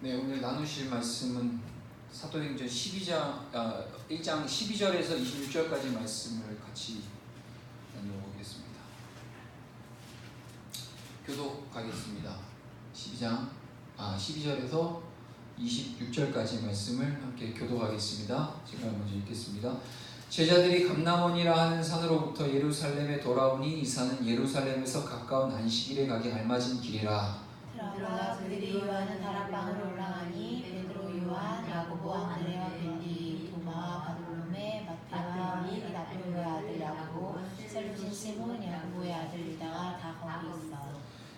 네, 오늘 나누실 말씀은 사도행전 1장 12절에서 26절까지 말씀을 같이 나누겠습니다. 교독하겠습니다. 12절에서 26절까지 말씀을 함께 교독하겠습니다. 제가 먼저 읽겠습니다. 제자들이 감람원이라 하는 산으로부터 예루살렘에 돌아오니 이 산은 예루살렘에서 가까운 안식일에 가기 알맞은 길이라. 들어가 그들이 요한은 다락방으로 올라가니 베드로, 요한, 야고보, 안드레와 빌리, 도마, 바돌로메, 마테와 나베오의 아들 야고보, 셀루신 시몬, 야고보의 아들 유다가 다 거기 있어.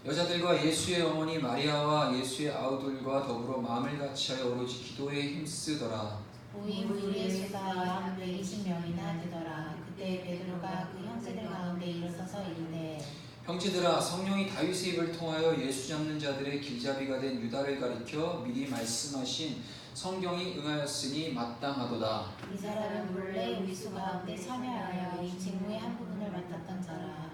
여자들과 예수의 어머니 마리아와 예수의 아우들과 더불어 마음을 같이하여 오로지 기도에 힘쓰더라. 모인 우리 예수가 120명이나 되더라. 그때 베드로가 그 형제들 가운데 일어서서 이르되 형제들아, 성령이 다윗의 입을 통하여 예수 잡는 자들의 길잡이가 된 유다를 가리켜 미리 말씀하신 성경이 응하였으니 마땅하도다. 이 사람은 본래 우리 수 가운데 참여하여 이 직무의 한 부분을 맡았던 자라.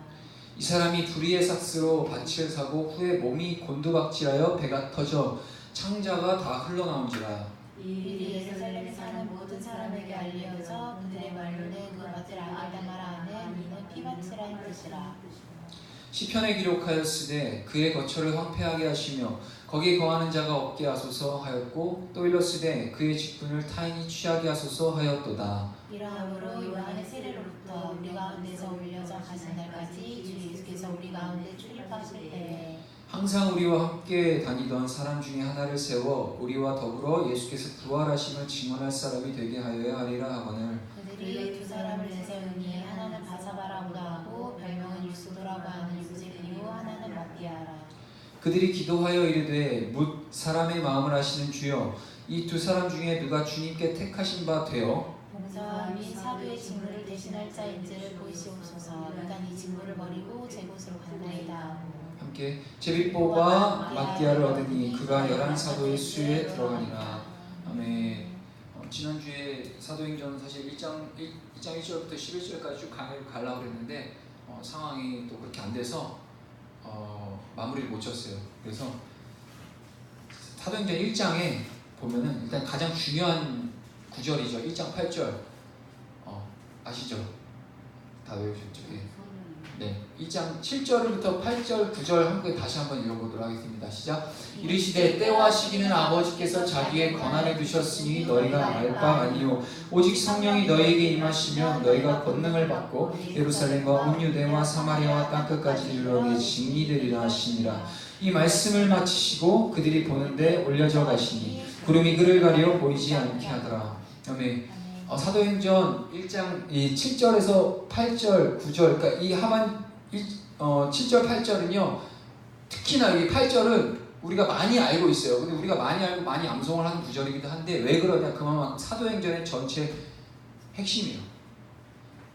이 사람이 불의의 삭스로 밭을 사고 후에 몸이 곤두박질하여 배가 터져 창자가 다 흘러나온지라. 미리 예루살렘에 사는 모든 사람에게 알려져 그들의 말로는 그 밭을 아기다마라 하는 이는 피밭이라는 뜻이라. 시편에 기록하였으되 그의 거처를 황폐하게 하시며 거기 거하는 자가 없게 하소서 하였고 또 일렀으되 그의 직분을 타인이 취하게 하소서 하였도다. 이러함으로 요한의 세례로부터 우리 가운데서 올려져 가신 날까지 주 예수께서 우리 가운데 출입하실 때에 항상 우리와 함께 다니던 사람 중에 하나를 세워 우리와 더불어 예수께서 부활하심을 증언할 사람이 되게 하여야 하리라 하거늘. 그들이 두 사람을 내세우니 하나는 바사바라고 하고 별명은 유스도라고 하는 유세비요 하나는 마띠아라. 그들이 기도하여 이르되 묻 사람의 마음을 아시는 주여 이 두 사람 중에 누가 주님께 택하신 바 되어 봉사와 및 사도의 직무를 대신할 자인지를 보이시옵소서. 내가 이 직무를 버리고 제 곳으로 간다이다. 함께 제비뽑아 마띠아를 얻으니 그가 11사도의 수에 들어가니라. 아멘. 지난주에 사도행전 사실 1장 1절부터 11절까지 쭉 가려고 했는데 상황이 또 그렇게 안 돼서 마무리를 못 쳤어요. 그래서 사도행전 1장에 보면은 일단 가장 중요한 구절이죠. 1장 8절 아시죠? 다 외우셨죠? 네, 1장 7절부터 8절, 9절 함께 다시 한번 읽어보도록 하겠습니다. 시작. 이르시되 때와 시기는 아버지께서 자기의 권한에 두셨으니 너희가 알 바 아니요 오직 성령이 너희에게 임하시면 너희가 권능을 받고 예루살렘과 온 유대와 사마리아와 땅끝까지 이르러게 증인이 되리라 하시니라. 이 말씀을 마치시고 그들이 보는데 올려져 가시니 구름이 그를 가려 보이지 않게 하더라. 아멘. 사도행전 1장 7절에서 8절, 9절, 그러니까 이 하반 7절, 8절은요, 특히나 이 8절은 우리가 많이 알고 있어요. 근데 우리가 많이 알고 많이 암송을 하는 구절이기도 한데 왜 그러냐? 그만큼 사도행전의 전체 핵심이에요.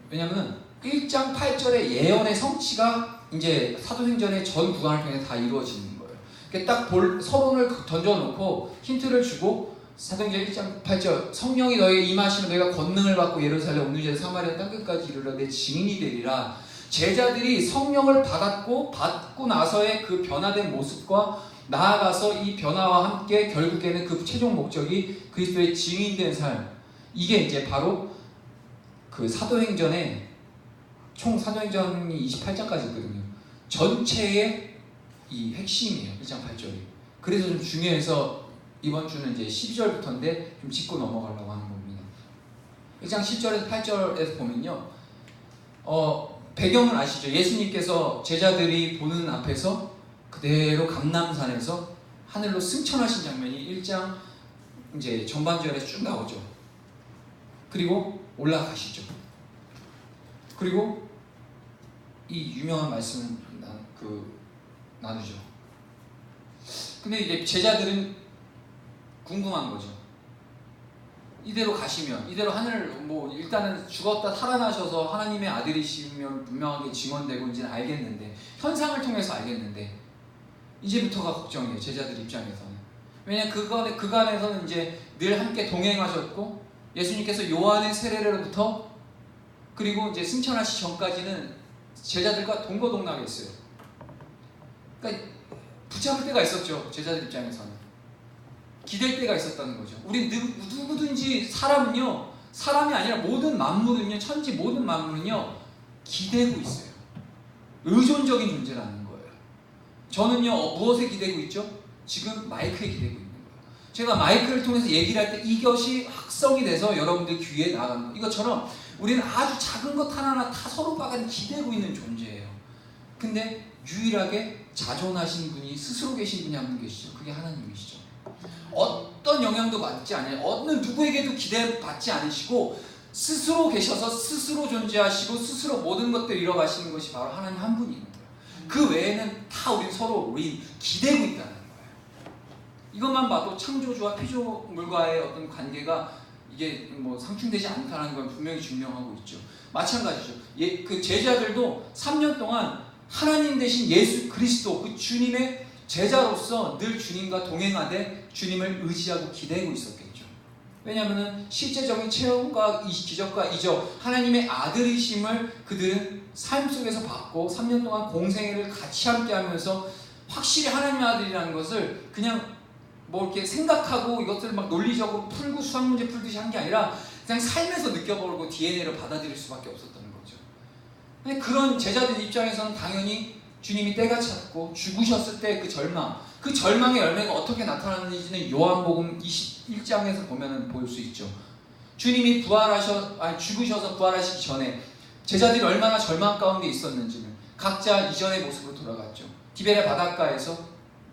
왜냐면 1장 8절의 예언의 성취가 이제 사도행전의 전 구간을 통해 다 이루어지는 거예요. 그러니까 딱 서론을 던져놓고 힌트를 주고 사도행전 1장 8절 성령이 너희에게 임하시면 너희가 권능을 받고 예루살렘 온 유대 사마리아 땅끝까지 이르러 내 증인이 되리라. 제자들이 성령을 받고 나서의 그 변화된 모습과 나아가서 이 변화와 함께 결국에는 그 최종 목적이 그리스도의 증인된 삶, 이게 이제 바로 그 사도행전의 총 사도행전이 28장까지 있거든요. 전체의 이 핵심이에요. 1장 8절이. 그래서 좀 중요해서 이번 주는 이제 12절부터인데 좀 짚고 넘어가려고 하는 겁니다. 1장 10절에서 8절에서 보면요. 배경은 아시죠? 예수님께서 제자들이 보는 앞에서 그대로 감람산에서 하늘로 승천하신 장면이 1장 이제 전반절에 쭉 나오죠. 그리고 올라가시죠. 그리고 이 유명한 말씀을 나누죠. 근데 이제 제자들은 궁금한 거죠. 이대로 가시면, 이대로 하늘, 일단은 죽었다 살아나셔서 하나님의 아들이시면 분명하게 증언되고 이제는 알겠는데, 현상을 통해서 알겠는데, 이제부터가 걱정이에요. 제자들 입장에서는. 왜냐면 그간에서는 이제 늘 함께 동행하셨고, 예수님께서 요한의 세례로부터 그리고 이제 승천하시기 전까지는 제자들과 동거동락했어요. 그러니까 붙잡을 때가 있었죠. 제자들 입장에서는. 기댈 때가 있었다는 거죠. 우리 누구든지 사람이 아니라 모든 만물은요, 천지 모든 만물은요 기대고 있어요. 의존적인 존재라는 거예요. 저는요 무엇에 기대고 있죠? 지금 마이크에 기대고 있는 거예요. 제가 마이크를 통해서 얘기를 할 때 이것이 확성이 돼서 여러분들 귀에 나가는 거. 이것처럼 우리는 아주 작은 것 하나하나 다 서로가 기대고 있는 존재예요. 근데 유일하게 자존하신 분이 스스로 계신 분이 한 분 계시죠. 그게 하나님이시죠. 어떤 영향도 받지 않아요. 어느 누구에게도 기대받지 않으시고 스스로 계셔서 스스로 존재하시고 스스로 모든 것들을 이뤄가시는 것이 바로 하나님 한 분인 거예요. 그 외에는 다 우리 서로 기대고 있다는 거예요. 이것만 봐도 창조주와 피조물과의 어떤 관계가 이게 뭐 상충되지 않다는 건 분명히 증명하고 있죠. 마찬가지죠. 그 제자들도 3년 동안 하나님 대신 예수 그리스도 그 주님의 제자로서 늘 주님과 동행하되 주님을 의지하고 기대고 있었겠죠. 왜냐하면 실제적인 체험과 기적과 이적 하나님의 아들이심을 그들은 삶 속에서 받고 3년 동안 공생애를 같이 함께 하면서 확실히 하나님의 아들이라는 것을 그냥 뭐 이렇게 생각하고 이것들을 막 논리적으로 풀고 수학 문제 풀듯이 한 게 아니라 그냥 삶에서 느껴버리고 DNA로 받아들일 수밖에 없었던 거죠. 그런 제자들 입장에서는 당연히 주님이 때가 찼고 죽으셨을 때 그 절망의 열매가 어떻게 나타나는지는 요한복음 21장에서 보면 볼 수 있죠. 주님이 죽으셔서 부활하시기 전에 제자들이 얼마나 절망 가운데 있었는지는 각자 이전의 모습으로 돌아갔죠. 디베레 바닷가에서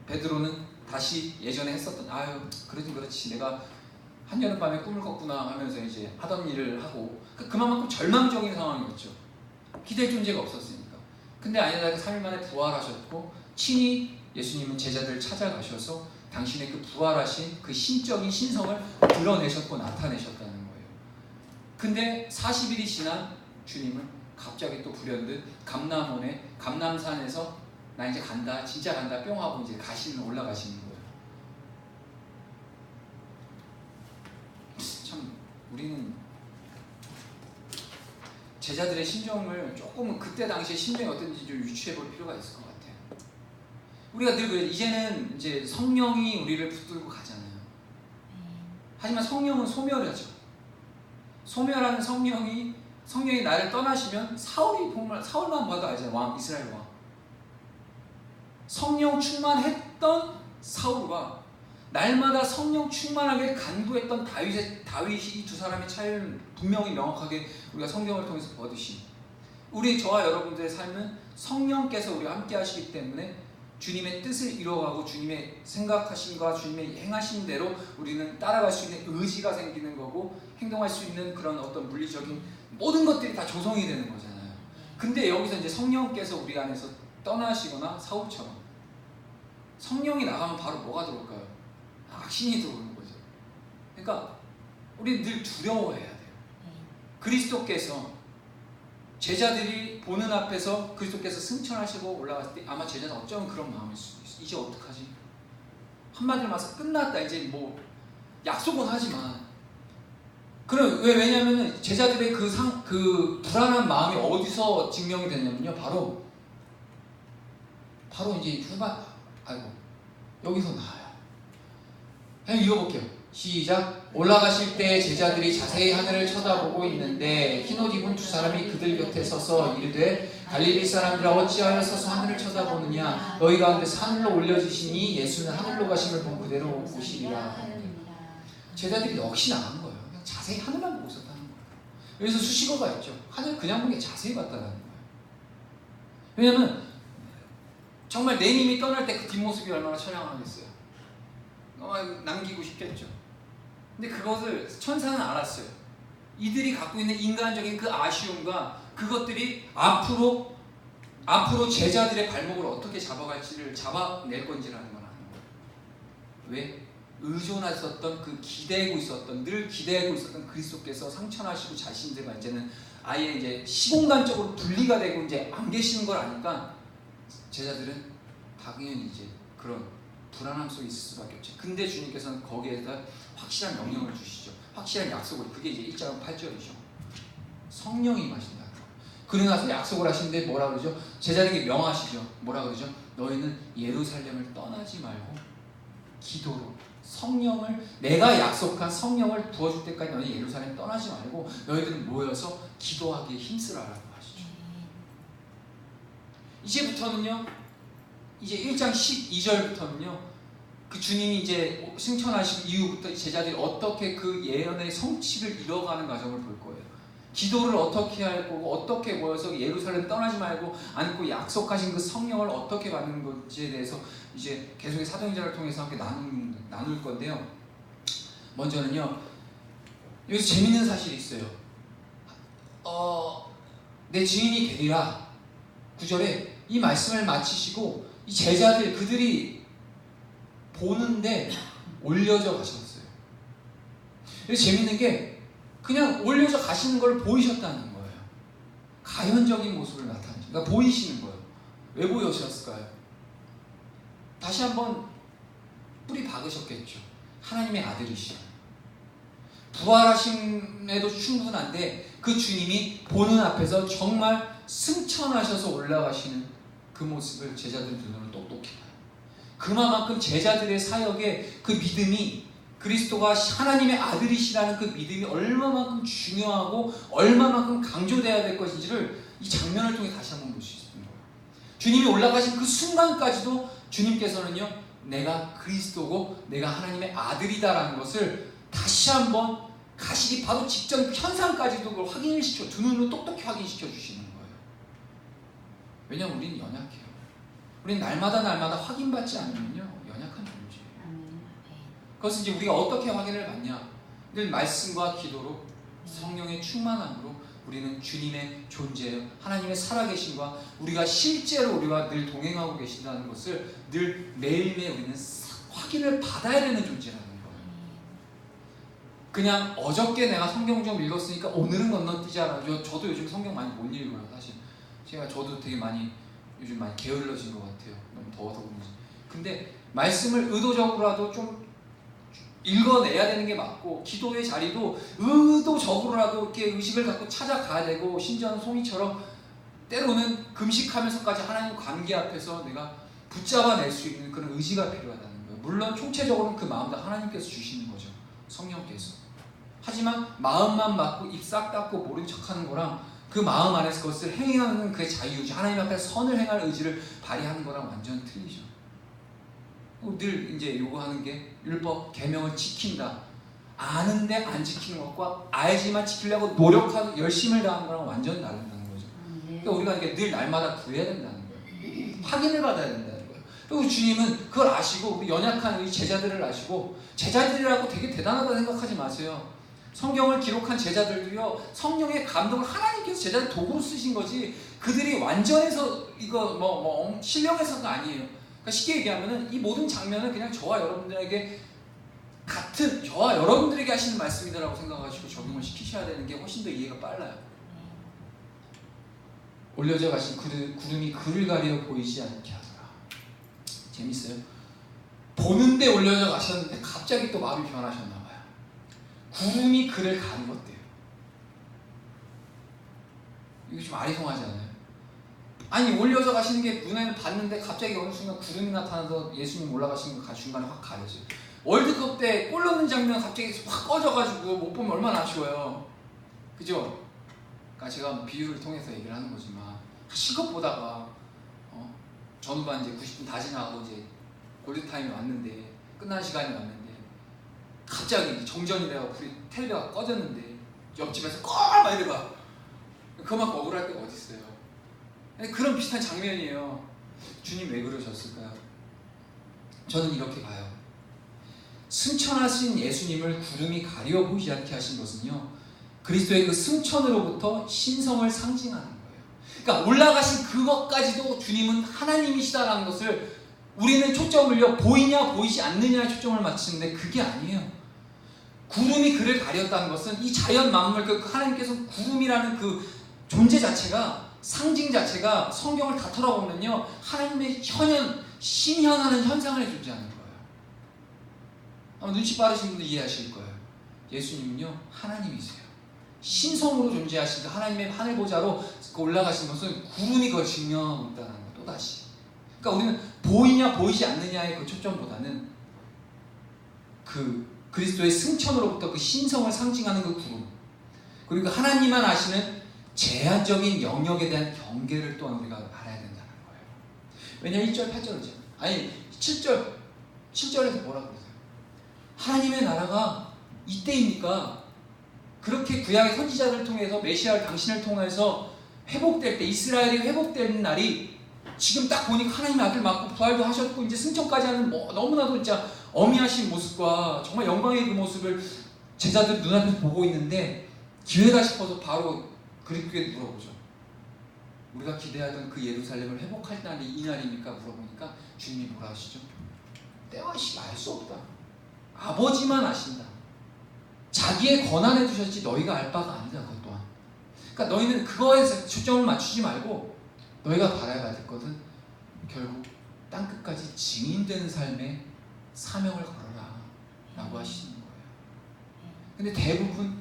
베드로는 다시 예전에 했었던 그러긴 그렇지 내가 한여름밤에 꿈을 꿨구나 하면서 이제 하던 일을 하고 그만큼 절망적인 상황이었죠. 기댈 존재가 없었으니까. 근데 아니나 3일 만에 부활하셨고 친히 예수님은 제자들을 찾아가셔서 당신의 그 부활하신 그 신적인 신성을 드러내셨고 나타내셨다는 거예요. 근데 40일이 지난 주님을 갑자기 또 불현듯 감남산에서 나 이제 간다 진짜 간다 뿅 하고 이제 올라가시는 거예요. 참 우리는 제자들의 심정을 조금은 그때 당시에 심정이 어떤지 좀 유추해 볼 필요가 있을 것 같아요. 우리가 늘 그래요. 이제는 이제 성령이 우리를 붙들고 가잖아요. 하지만 성령은 소멸하죠. 소멸하는 성령이 나를 떠나시면 사울만 봐도 알잖아요. 이스라엘 왕. 성령 충만했던 사울과 날마다 성령 충만하게 간구했던 다윗이 이 두 사람의 차이를 분명히 명확하게 우리가 성경을 통해서 보듯이 저와 여러분들의 삶은 성령께서 우리와 함께 하시기 때문에 주님의 뜻을 이루어가고 주님의 생각하심과 주님의 행하신 대로 우리는 따라갈 수 있는 의지가 생기는 거고 행동할 수 있는 그런 어떤 물리적인 모든 것들이 다 조성이 되는 거잖아요. 근데 여기서 이제 성령께서 우리 안에서 떠나시거나 사울처럼 성령이 나가면 바로 뭐가 들어올까요? 악신이 들어오는 거죠. 그러니까 우리는 늘 두려워해야 돼요. 그리스도께서 제자들이 보는 앞에서 그리스도께서 승천하시고 올라갔을 때 아마 제자는 어쩌면 그런 마음일 수도 있어요. 이제 어떡하지? 한마디로 말해서 끝났다. 이제 뭐 약속은 하지만 왜냐하면 제자들의 그 불안한 마음이 어디서 증명이 됐냐면요. 바로 이제 여기서 나와요. 한번 읽어볼게요. 시작. 올라가실 때 제자들이 자세히 하늘을 쳐다보고 있는데 흰옷 입은 두 사람이 그들 곁에 서서 이르되 갈릴리 사람들아 어찌하여 서서 하늘을 쳐다보느냐 너희 가운데서 하늘로 올려지시니 예수는 하늘로 가심을 본 그대로 보시리라. 제자들이 역시 나간 거예요. 그냥 자세히 하늘만 보고 있었다는 거예요. 여기서 수식어가 있죠. 하늘 그냥 보게 자세히 봤다는 거예요. 왜냐면 정말 내님이 떠날 때 그 뒷모습이 얼마나 처량하겠어요. 남기고 싶겠죠. 근데 그것을 천사는 알았어요. 이들이 갖고 있는 인간적인 그 아쉬움과 그것들이 앞으로 제자들의 발목을 어떻게 잡아갈지를 잡아낼 건지라는 걸 아는 거예요. 왜? 의존했었던 늘 기대고 있었던 그리스도께서 상천하시고 자신들과 이제는 아예 이제 시공간적으로 분리가 되고 이제 안 계시는 걸 아니까 제자들은 당연히 이제 그런 불안함 속에 있을 수밖에 없지. 근데 주님께서는 거기에다 확실한 명령을 주시죠. 확실한 약속을. 그게 이제 1장 8절이죠. 성령이 임하신다. 그러고 나서 약속을 하시는데 뭐라 그러죠? 제자들에게 명하시죠. 뭐라 그러죠? 너희는 예루살렘을 떠나지 말고 기도로 성령을, 내가 약속한 성령을 부어줄 때까지 너희 예루살렘 떠나지 말고 너희들은 모여서 기도하기에 힘쓰라라고 하시죠. 이제부터는요, 이제 1장 12절부터는요, 그 주님이 이제 승천하신 이후부터 제자들이 어떻게 그 예언의 성취를 이뤄가는 과정을 볼 거예요. 기도를 어떻게 할 거고, 어떻게 모여서 예루살렘 떠나지 말고 안고 약속하신 그 성령을 어떻게 받는 건지에 대해서 이제 계속의 사도행전을 통해서 함께 나눌 건데요. 먼저는요, 여기서 재밌는 사실이 있어요. 내 증인이 되리라 9절에 이 말씀을 마치시고 이 제자들, 그들이 보는데 올려져 가셨어요. 그래서 재밌는 게 그냥 올려져 가시는 걸 보이셨다는 거예요. 가현적인 모습을 나타내죠. 그러니까 보이시는 거예요. 왜 보여주셨을까요? 다시 한번 뿌리 박으셨겠죠. 하나님의 아들이시죠. 부활하심에도 충분한데 그 주님이 보는 앞에서 정말 승천하셔서 올라가시는 그 모습을 제자들 눈으로 똑똑히 봐요. 그만큼 제자들의 사역에 그 믿음이, 그리스도가 하나님의 아들이시라는 그 믿음이 얼마만큼 중요하고 얼마만큼 강조되어야 될 것인지를 이 장면을 통해 다시 한번 볼 수 있는 거예요. 주님이 올라가신 그 순간까지도 주님께서는요, 내가 그리스도고 내가 하나님의 아들이다라는 것을 다시 한번 가시기 바로 직전 현상까지도 그걸 확인을 시켜, 두 눈으로 똑똑히 확인시켜 주시는 거예요. 왜냐하면 우리는 연약해요. 우리는 날마다 확인받지 않으면요, 연약한 존재예요. 그것은 이제 우리가 어떻게 확인을 받냐? 늘 말씀과 기도로, 성령의 충만함으로 우리는 주님의 존재예요. 하나님의 살아계심과 우리가 실제로 우리와 늘 동행하고 계신다는 것을 늘 매일매일 우리는 확인을 받아야 되는 존재라는 거예요. 그냥 어저께 내가 성경 좀 읽었으니까 오늘은 건너뛰자. 저도 요즘 성경 많이 못 읽어요. 사실 저도 되게 요즘 많이 게을러진 것 같아요. 너무 더워서 그런지. 근데 말씀을 의도적으로라도 좀 읽어내야 되는 게 맞고, 기도의 자리도 의도적으로라도 이렇게 의식을 갖고 찾아가야 되고, 심지어는 송이처럼 때로는 금식하면서까지 하나님 관계 앞에서 내가 붙잡아낼 수 있는 그런 의지가 필요하다는 거예요. 물론 총체적으로는 그 마음 다 하나님께서 주시는 거죠. 성령께서. 하지만 마음만 받고 입 싹 닫고 모른 척하는 거랑 그 마음 안에서 그것을 행하는 그 자유의지, 하나님 앞에 선을 행할 의지를 발휘하는 거랑 완전 틀리죠. 늘 이제 요구하는 게 율법, 계명을 지킨다. 아는데 안 지키는 것과 알지만 지키려고 노력하고 열심을 다하는 거랑 완전 다르다는 거죠. 그러니까 우리가 이게 늘 날마다 구해야 된다는 거예요. 확인을 받아야 된다는 거예요. 그리고 주님은 그걸 아시고 우리 연약한 우리 제자들을 아시고, 제자들이라고 되게 대단하다 생각하지 마세요. 성경을 기록한 제자들도요, 성령의 감동을 하나님께서 제자들 도구로 쓰신 거지 그들이 완전해서 이거 신령해서가 아니에요. 그러니까 쉽게 얘기하면은 이 모든 장면은 그냥 저와 여러분들에게 같은, 저와 여러분들에게 하시는 말씀이다라고 생각하시고 적용을 시키셔야 되는 게 훨씬 더 이해가 빨라요. 올려져 가신 구름이 그를 가려 보이지 않게 하더라. 재밌어요. 보는데 올려져 가셨는데 갑자기 또 마음이 변하셨나 봐요. 구름이 그를 가리웠대요. 이거 좀 아리송하지 않아요? 아니, 올려져 가시는 게 눈에는 봤는데 갑자기 어느 순간 구름이 나타나서 예수님 올라가시는 거 중간에 확 가려져요. 월드컵 때 골 넣는 장면 갑자기 확 꺼져가지고 못 보면 얼마나 아쉬워요. 그죠? 그러니까 제가 비유를 통해서 얘기를 하는 거지만, 실컷 보다가 전후반 이제 90분 다 지나고 이제 골드타임이 왔는데, 끝난 시간이 왔는데 갑자기 정전이라고 불이 텔레비가 꺼졌는데 옆집에서 막 이래봐. 그만큼 억울할 때가 어디 있어요. 그런 비슷한 장면이에요. 주님 왜 그러셨을까요? 저는 이렇게 봐요. 승천하신 예수님을 구름이 가려 보이지 않게 하신 것은요, 그리스도의 그 승천으로부터 신성을 상징하는 거예요. 그러니까 올라가신 그것까지도 주님은 하나님이시다라는 것을 우리는 초점을요, 보이냐 보이지 않느냐에 초점을 맞추는데 그게 아니에요. 구름이 그를 가렸다는 것은 이 자연 만물, 그 하나님께서 구름이라는 그 존재 자체가, 상징 자체가 성경을 다 털어보면요, 하나님의 신현하는 현상을 존재하는 거예요. 아마 눈치 빠르신 분들 이해하실 거예요. 예수님은요, 하나님이세요. 신성으로 존재하신 하나님의 하늘 보좌로 올라가신 것은 구름이 그걸 증명하고 있다는 거, 또다시. 그러니까 우리는 보이냐 보이지 않느냐의 그 초점보다는 그 그리스도의 승천으로부터 그 신성을 상징하는 그 구름, 그리고 하나님만 아시는 제한적인 영역에 대한 경계를 또한 우리가 알아야 된다는 거예요. 왜냐하면 1절 8절이죠. 아니 7절에서 뭐라고 그러세요? 하나님의 나라가 이때입니까? 그렇게 구약의 선지자들을 통해서 메시아를 당신을 통해서 회복될 때, 이스라엘이 회복되는 날이 지금 딱 보니까 하나님의 아들 맞고 부활도 하셨고 이제 승천까지 하는 너무나도 진짜 어미하신 모습과 정말 영광의 그 모습을 제자들 눈앞에서 보고 있는데 기회다 싶어서 바로 그리스도께 물어보죠. 우리가 기대하던 그 예루살렘을 회복할 날이 이 날입니까? 물어보니까 주님이 뭐라 하시죠? 때와 시가 알 수 없다. 아버지만 아신다. 자기의 권한에 두셨지 너희가 알 바가 아니다. 그것 또한. 그러니까 너희는 그거에 초점을 맞추지 말고 너희가 바라야 될 것은 결국 땅끝까지 증인되는 삶의 사명을 걸어라 라고 하시는 거예요. 근데 대부분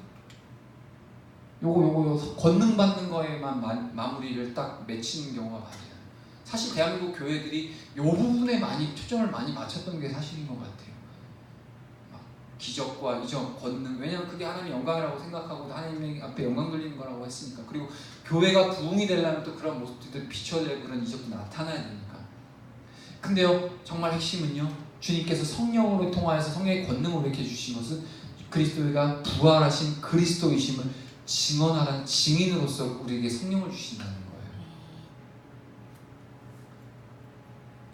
요거 권능 받는 거에만 마무리를 딱 맺히는 경우가 많아요. 사실 대한민국 교회들이 요 부분에 많이 초점을 많이 맞췄던 게 사실인 것 같아요. 막 기적과 이적, 권능, 왜냐하면 그게 하나님의 영광이라고 생각하고 하나님 앞에 영광 돌리는 거라고 했으니까. 그리고 교회가 부흥이 되려면 또 그런 모습들도 비춰야 되고 그런 이적도 나타나야 되니까. 근데요, 정말 핵심은요, 주님께서 성령으로 통하여서 성령의 권능으로 이렇게 주신 것은 그리스도가 부활하신 그리스도이심을 증언하라는 증인으로서 우리에게 성령을 주신다는 거예요.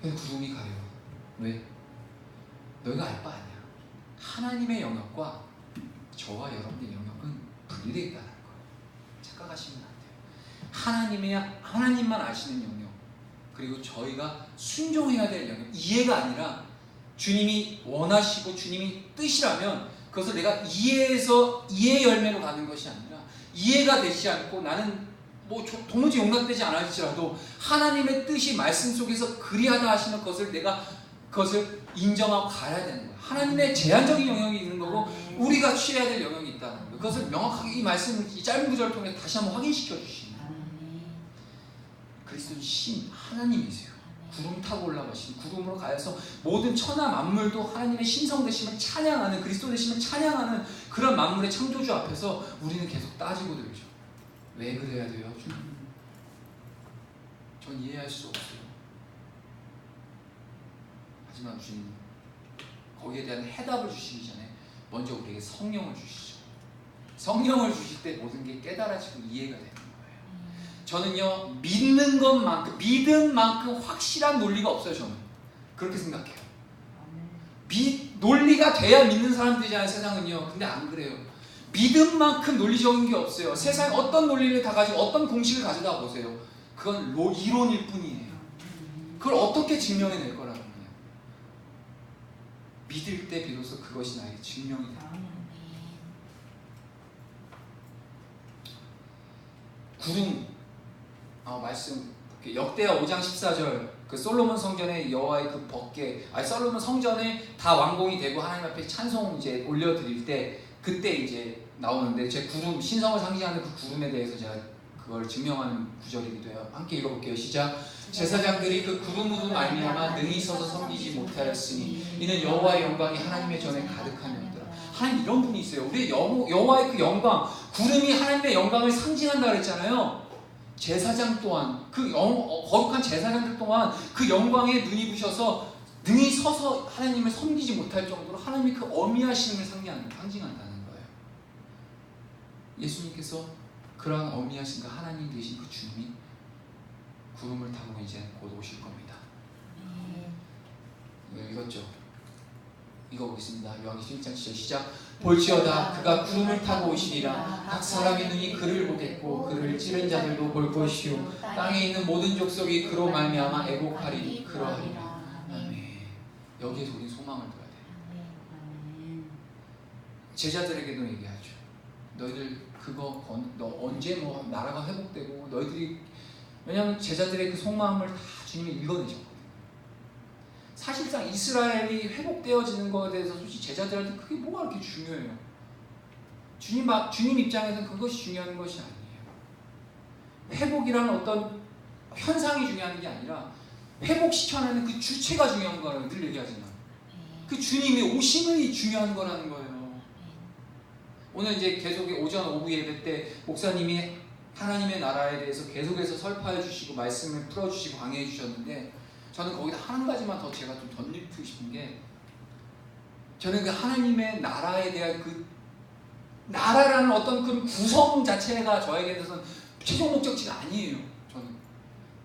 그래서 구름이 가요. 왜? 너희가 알 바 아니야. 하나님의 영역과 저와 여러분의 영역은 분리되어 있다는 거예요. 착각하시면 안 돼요. 하나님만 아시는 영역, 그리고 저희가 순종해야 될 영역, 이해가 아니라 주님이 원하시고 주님이 뜻이라면 그것을 내가 이해해서 이해 열매로 가는 것이 아니라, 이해가 되지 않고 나는 도무지 용납되지 않을지라도 하나님의 뜻이 말씀 속에서 그리하다 하시는 것을 내가 그것을 인정하고 가야 되는 거예요. 하나님의 제한적인 영역이 있는 거고 우리가 취해야 될 영역이 있다는 거예요. 그것을 명확하게 이 말씀, 이 짧은 구절을 통해 다시 한번 확인시켜 주시는 거예요. 그리스도는 신 하나님이세요. 구름 타고 올라가신, 구름으로 가서 모든 천하 만물도 하나님의 신성 되심을 찬양하는, 그리스도 되심을 찬양하는 그런 만물의 창조주 앞에서 우리는 계속 따지고 들죠. 왜 그래야 돼요? 전 이해할 수 없어요. 하지만 주님 거기에 대한 해답을 주시기 전에 먼저 우리에게 성령을 주시죠. 성령을 주실 때 모든 게 깨달아지고 이해가 되는 거예요. 저는요, 믿은 만큼 확실한 논리가 없어요. 저는 그렇게 생각해요. 논리가 돼야 믿는 사람들이잖아요, 세상은요. 근데 안 그래요. 믿음 만큼 논리적인 게 없어요. 세상 어떤 논리를 다 가지고 어떤 공식을 가져다 보세요. 그건 이론일 뿐이에요. 그걸 어떻게 증명해낼 거라는 거예요. 믿을 때 비로소 그것이 나에게 증명이 됩니다. 구름, 말씀 역대하 5장 14절, 그 솔로몬 성전에 여호와의 그 법궤, 솔로몬 성전에 다 완공이 되고 하나님 앞에 찬송 이제 올려드릴 때 그때 이제 나오는데, 제 구름, 신성을 상징하는 그 구름에 대해서 제가 그걸 증명하는 구절이기도 해요. 함께 읽어볼게요. 시작. 제사장들이 그 구름으로 말미암아 능히 서서 섬기지 못하였으니 이는 여호와의 영광이 하나님의 전에 가득함이었더라. 하나님 이런 분이 있어요. 우리 여호와의 그 영광, 구름이 하나님의 영광을 상징한다 그랬잖아요. 제사장 또한, 그 거룩한 제사장들 또한 그 영광에 눈이 부셔서 능히 서서 하나님을 섬기지 못할 정도로 하나님의 그 어미하심을 상징한다는 거예요. 예수님께서 그러한 어미하신 그 하나님 되신 그 주님이 구름을 타고 이제 곧 오실 겁니다. 읽었죠? 읽어보겠습니다. 요한계시록 1장 7절 시작. 볼지어다 그가 구름을 타고 오시리라. 각 사람의 눈이 그를 보겠고 그를 찌른 자들도 볼 것이요 땅에 있는 모든 족속이 그로 말미암아 애곡하리니 그러하리라. 아멘. 여기에서 우린 소망을 둬야 돼요. 제자들에게도 얘기하죠. 너희들 너 언제 나라가 회복되고 너희들이, 왜냐하면 제자들의 그 속마음을 다 주님이 읽어내셨거든요. 사실상 이스라엘이 회복되어지는 것에 대해서 솔직히 제자들한테 그게 뭐가 그렇게 중요해요. 주님 입장에서는 그것이 중요한 것이 아니에요. 회복이라는 어떤 현상이 중요한 게 아니라 회복시켜내는 그 주체가 중요한 거라고 늘 얘기하잖아요. 그 주님이 오심이 중요한 거라는 거예요. 오늘 이제 계속 오전 오후 예배 때 목사님이 하나님의 나라에 대해서 계속해서 설파해 주시고 말씀을 풀어주시고 강의해 주셨는데, 저는 거기다 한 가지만 더 제가 좀 덧입히고 싶은 게, 저는 그 하나님의 나라에 대한 그 나라라는 어떤 그 구성 자체가 저에게 대해서는 최종 목적지가 아니에요. 저는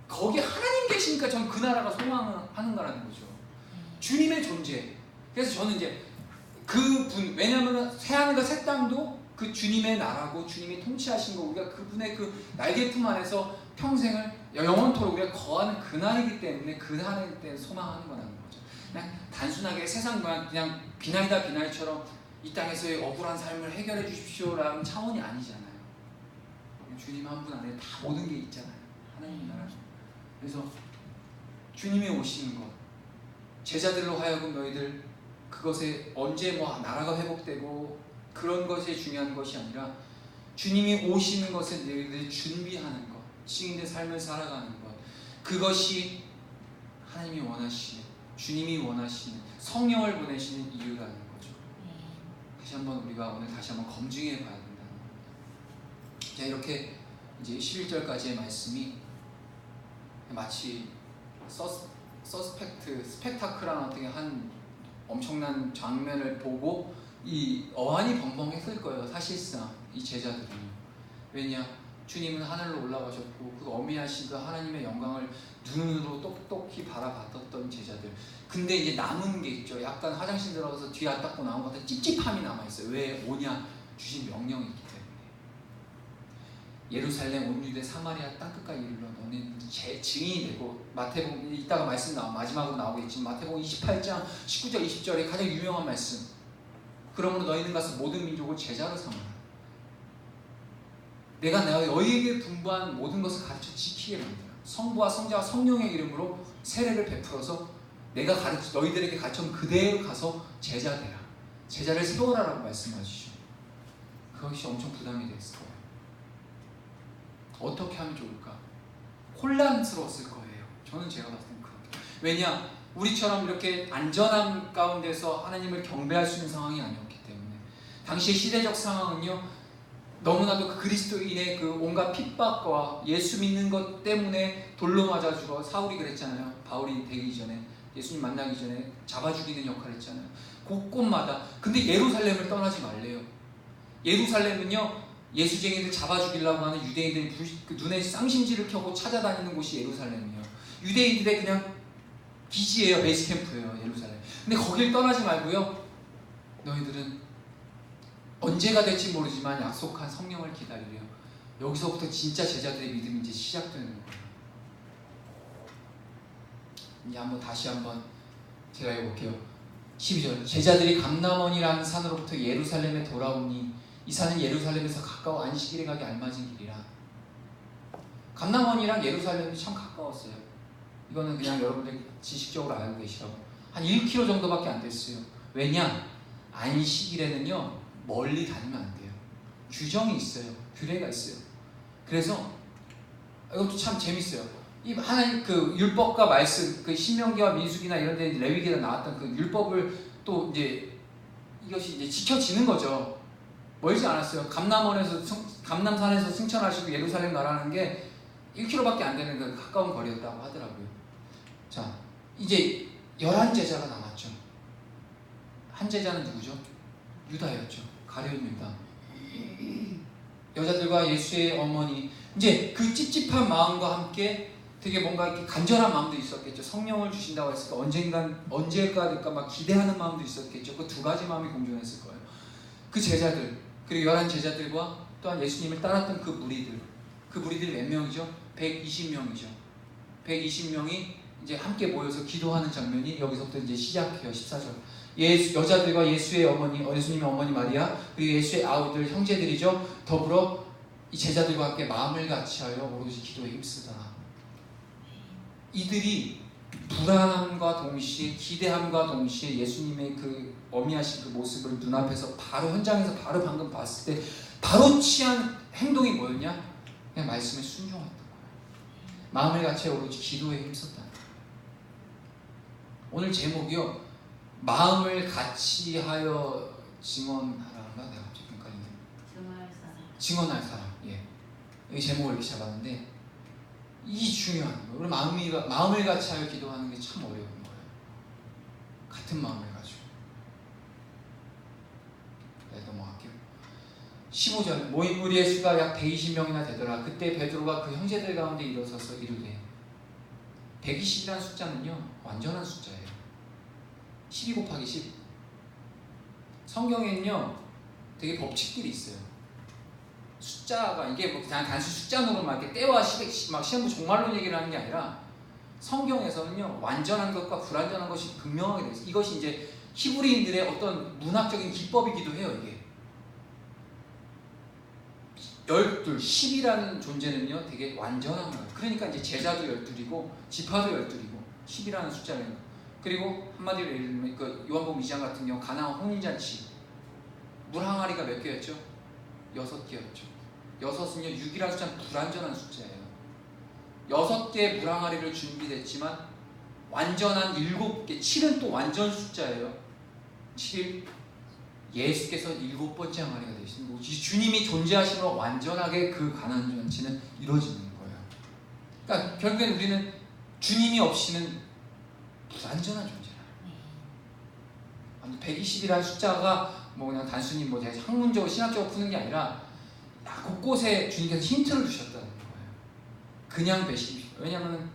거기 하나님 계시니까 저는 그 나라가 소망하는 거라는 거죠. 주님의 존재. 그래서 저는 이제 그분, 왜냐하면 새하늘과 새 땅도 그 주님의 나라고 주님이 통치하신 거, 우리가 그분의 그 날개품 안에서 평생을 영원토록 우리가 거하는 그 날이기 때문에 그 날에 대해 소망하는 거라는 거죠. 그냥 단순하게 세상 그냥 비나이다 비나이처럼 이 땅에서의 억울한 삶을 해결해 주십시오라는 차원이 아니잖아요. 주님 한 분 안에 다 모든 게 있잖아요. 하나님 나라. 그래서 주님이 오시는 것, 제자들로 하여금 너희들 그것에 언제 나라가 회복되고 그런 것이 중요한 것이 아니라 주님이 오시는 것에 너희들이 준비하는 것, 증인의 삶을 살아가는 것, 그것이 하나님이 원하시는, 주님이 원하시는 성령을 보내시는 이유라는 거죠. 다시 한번 우리가 오늘 다시 한번 검증해 봐야 된다는 거예요. 자, 이렇게 이제 11절까지의 말씀이 마치 스펙타클한 어떻게 한 엄청난 장면을 보고 이 어안이 벙벙했을 거예요. 사실상 이 제자들은요. 왜냐? 주님은 하늘로 올라가셨고 그 어미하신 그 하나님의 영광을 눈으로 똑똑히 바라봤던 제자들. 근데 이제 남은 게 있죠. 약간 화장실 들어가서 뒤 안 닦고 나온 것 같은 찝찝함이 남아있어요. 왜 오냐? 주신 명령이 있기 때문에. 예루살렘 온 유대 사마리아 땅끝까지 이르러 너는 제 증인이 되고, 마태복음 이따가 말씀 마지막으로 나오겠지만 마태복음 28장 19절 20절에 가장 유명한 말씀. 그러므로 너희는 가서 모든 민족을 제자로 삼아라. 내가 너희에게 분부한 모든 것을 가르쳐 지키게 만들어. 성부와 성자와 성령의 이름으로 세례를 베풀어서 내가 너희들에게 가르쳐온 그대로 가서 제자 되라. 제자를 세워라라고 말씀하시죠. 그것이 엄청 부담이 됐을 거예요. 어떻게 하면 좋을까? 혼란스러웠을 거예요. 저는 제가 봤을 땐 그렇게. 왜냐? 우리처럼 이렇게 안전함 가운데서 하나님을 경배할 수 있는 상황이 아니었기 때문에. 당시의 시대적 상황은요, 너무나도 그 그리스도인의 그 온갖 핍박과 예수 믿는 것 때문에 돌로 맞아 죽어. 사울이 그랬잖아요. 바울이 되기 전에, 예수님 만나기 전에 잡아 죽이는 역할을 했잖아요. 곳곳마다. 근데 예루살렘을 떠나지 말래요. 예루살렘은요, 예수쟁이들 잡아 죽이려고 하는 유대인들이 그 눈에 쌍심지를 켜고 찾아다니는 곳이 예루살렘이에요. 유대인들의 그냥 기지예요. 베이스 캠프예요. 예루살렘. 근데 거길 떠나지 말고요, 너희들은 언제가 될지 모르지만 약속한 성령을 기다리래요. 여기서부터 진짜 제자들의 믿음이 이제 시작되는 거예요. 이제 다시 한번 제가 해볼게요. 12절. 제자들이 감람원이라는 산으로부터 예루살렘에 돌아오니 이 산은 예루살렘에서 가까워 안식일에 가기 알맞은 길이라. 감람원이랑 예루살렘이 참 가까웠어요. 이거는 그냥 여러분들 지식적으로 알고 계시라고. 한 1km 정도밖에 안 됐어요. 왜냐? 안식일에는요, 멀리 다니면 안 돼요. 규정이 있어요. 규례가 있어요. 그래서 이것도 참 재밌어요. 이 하나님 그 율법과 말씀, 그 신명기와 민수기나 이런 데 레위기에 나왔던 그 율법을 또 이제 이것이 이제 지켜지는 거죠. 멀지 않았어요. 감람산에서 승천하시고 예루살렘 가라는 게 1km밖에 안 되는 그 가까운 거리였다고 하더라고요. 자, 이제 11제자가 남았죠. 한 제자는 누구죠? 유다였죠. 가룟 유다. 여자들과 예수의 어머니. 이제 그 찝찝한 마음과 함께 되게 뭔가 이렇게 간절한 마음도 있었겠죠. 성령을 주신다고 했으니까 언제가 될까 막 기대하는 마음도 있었겠죠. 그 두 가지 마음이 공존했을 거예요. 그 제자들, 그리고 11제자들과 또한 예수님을 따랐던 그 무리들 몇 명이죠? 120명이죠. 120명이 이제 함께 모여서 기도하는 장면이 여기서부터 이제 시작해요. 14절. 여자들과 예수의 어머니, 예수님의 어머니 마리아, 그리고 예수의 아우들, 형제들이죠. 더불어 이 제자들과 함께 마음을 같이하여 오로지 기도에 힘쓰다. 이들이 불안함과 동시에 기대함과 동시에 예수님의 그 어미하신 그 모습을 눈앞에서 바로 현장에서 바로 방금 봤을 때 바로 취한 행동이 뭐였냐? 그냥 말씀에 순종했던 거예요. 마음을 같이 오로지 기도에 힘썼다. 오늘 제목이요, 마음을 같이 하여 증언하라는가? 내가 갑자기 헷갈리네. 증언할 사람. 예. 이 제목을 이렇게 잡았는데 이 중요한 거예요. 우리 마음을 같이 하여 기도하는 게 참 어려운 거예요. 같은 마음을 가지고. 네, 넘어갈게요. 15절 모인 무리의 수가 약 120명이나 되더라. 그때 베드로가 그 형제들 가운데 일어서서 이르되 120이라는 숫자는요 완전한 숫자예요. 12 곱하기 10. 성경에는요 되게 법칙들이 있어요. 숫자가 이게 뭐 그냥 단순 숫자로 막 이렇게 때와 막 시험부 종말론 얘기를 하는 게 아니라 성경에서는요 완전한 것과 불완전한 것이 분명하게 되어 있어요. 이것이 이제 히브리인들의 어떤 문학적인 기법이기도 해요. 이게 12, 10이라는 존재는요 되게 완전한 거예요. 그러니까 이제 제자도 12이고 지파도 12이고 10이라는 숫자는 거. 그리고 한마디로 예를 들면 그 요한복음 2장 같은 경우 가나안 혼인잔치 물 항아리가 몇 개였죠? 6개였죠. 6은요 6이라는 숫자는 불완전한 숫자예요. 6개의 물 항아리를 준비됐지만 완전한 7개 7은 또 완전 숫자예요. 7 예수께서 7번째 항아리가 되시는 거고 주님이 존재하시면 완전하게 그 가나안 잔치는 이루어지는 거예요. 그러니까 결국엔 우리는 주님이 없이는 불완전한 존재라. 120이라는 숫자가 뭐 그냥 단순히 뭐 학문적으로 신학적으로 푸는 게 아니라 곳곳에 주님께서 힌트를 주셨다는 거예요. 그냥 120. 왜냐하면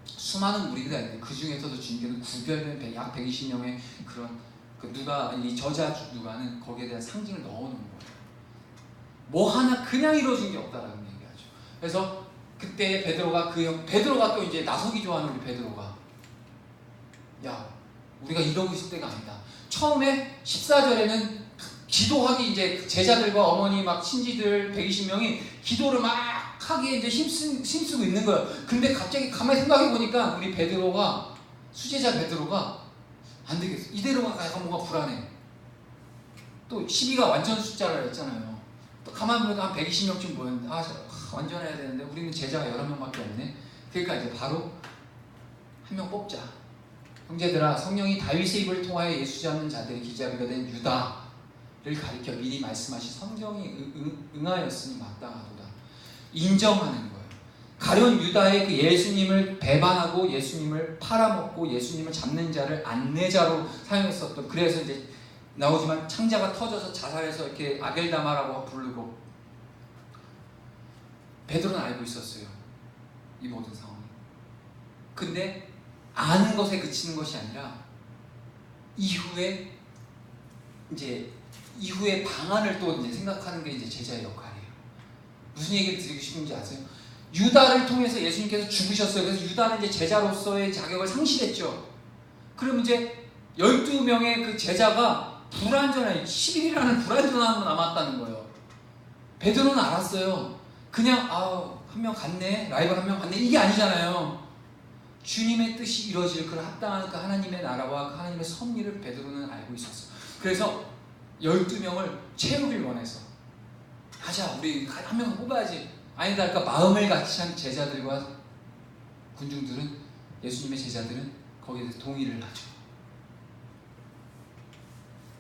수많은 무리가 있는데 그 중에서도 주님께서 구별된 약 120명의 그런 그 누가 이 저자 누가는 거기에 대한 상징을 넣어놓은 거예요. 뭐 하나 그냥 이루어진 게 없다라는 얘기하죠. 그래서 그때 베드로가 또 이제 나서기 좋아하는 우리 베드로가 야 우리가 이러고 있을 때가 아니다. 처음에 14절에는 기도하기 이제 제자들과 어머니 막 친지들 120명이 기도를 막 하기에 이제 힘쓰고 있는 거예요. 근데 갑자기 가만히 생각해 보니까 우리 베드로가 수제자 베드로가 안 되겠어. 이대로가 약간 뭔가 불안해. 또 12가 완전 숫자라 했잖아요. 또 가만히 보니까 한 120명쯤 모였는데 완전해야 되는데 우리는 제자가 11명밖에 없네. 그러니까 이제 바로 한 명 뽑자. 형제들아 성령이 다윗의 입을 통하여 예수 잡는 자들의 기자비가 된 유다를 가리켜 미리 말씀하신 성경이 응하였으니 마땅하도다. 인정하는 거예요. 가룟 유다의 그 예수님을 배반하고 예수님을 팔아먹고 예수님을 잡는 자를 안내자로 사용했었던 그래서 이제 나오지만 창자가 터져서 자살해서 이렇게 아겔다마라고 부르고 베드로는 알고 있었어요. 이 모든 상황이. 근데 아는 것에 그치는 것이 아니라 이후에 방안을 또 이제 생각하는 게 이제 제자의 역할이에요. 무슨 얘기를 드리고 싶은지 아세요? 유다를 통해서 예수님께서 죽으셨어요. 그래서 유다는 이제 제자로서의 자격을 상실했죠. 그럼 이제 12명의 그 제자가 불완전한 11이라는 불완전함으로 남았다는 거예요. 베드로는 알았어요. 그냥 한 명 갔네, 라이벌 한 명 갔네 이게 아니잖아요. 주님의 뜻이 이루어질 그 합당한 그 하나님의 나라와 그 하나님의 섭리를 베드로는 알고 있었어. 그래서 12명을 채우길 원해서 하자, 우리 한 명을 뽑아야지. 아니다 할까 마음을 같이 한 제자들과 군중들은, 예수님의 제자들은 거기에 대해서 동의를 하죠.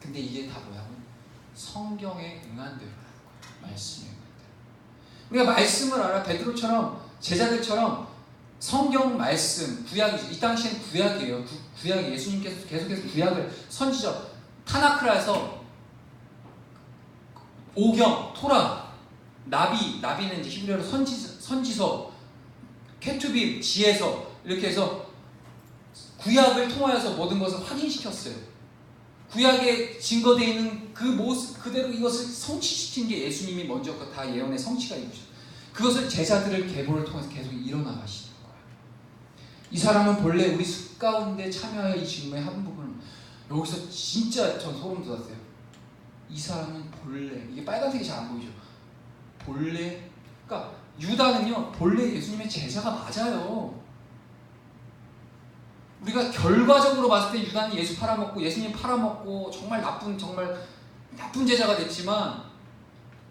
근데 이게 다 뭐야? 성경에 응한 대로라는 거예요. 말씀에 응한 대로. 우리가 말씀을 알아. 베드로처럼 제자들처럼 성경 말씀, 구약이죠. 이 당시에는 구약이에요. 구약이 예수님께서 계속해서 구약을 선지적 타나크라에서 오경, 토라, 나비는 이제 히브리어로 선지서, 케투빔, 지혜서 이렇게 해서 구약을 통하여서 모든 것을 확인시켰어요. 구약에 증거되어 있는 그 모습 그대로 이것을 성취시킨 게 예수님이 먼저 다 예언의 성취가 이루셨어요. 그것을 제자들을 계보를 통해서 계속 이뤄나가시는 거예요. 이 사람은 본래 우리 숲 가운데 참여하여 이 질문의 한 부분을, 여기서 진짜 전 소름 돋았어요. 이 사람은 본래, 이게 빨간색이 잘 안 보이죠? 본래, 그러니까 유다는요 본래 예수님의 제자가 맞아요. 우리가 결과적으로 봤을 때 유다는 예수 팔아먹고 예수님 팔아먹고 정말 나쁜 제자가 됐지만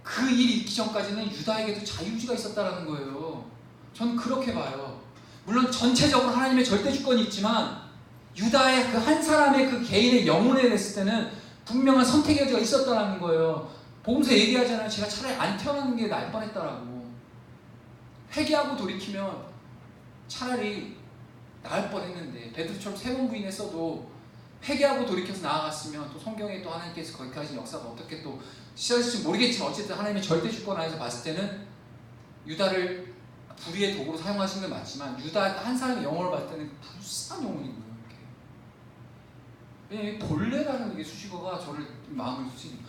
그 일이 있기 전까지는 유다에게도 자유의지가 있었다라는 거예요. 저는 그렇게 봐요. 물론 전체적으로 하나님의 절대 주권이 있지만 유다의 그 한 사람의 그 개인의 영혼에 됐을 때는 분명한 선택의 여지가 있었다는 거예요. 복음서 얘기하잖아요. 제가 차라리 안 태어나는 게 나을 뻔했다라고. 회개하고 돌이키면 차라리 나을 뻔했는데 베드로처럼 세 번 부인했어도 회개하고 돌이켜서 나아갔으면 또 성경에 또 하나님께서 거기까지 역사가 어떻게 또 시작될지 모르겠지만 어쨌든 하나님의 절대 주권 안에서 봤을 때는 유다를 불의의 도구로 사용하신 건 맞지만 유다 한 사람의 영혼을 봤을 때는 불쌍한 영혼인 거예요. 이렇게. 본래라는 게 수식어가 저를 마음을 수식해요.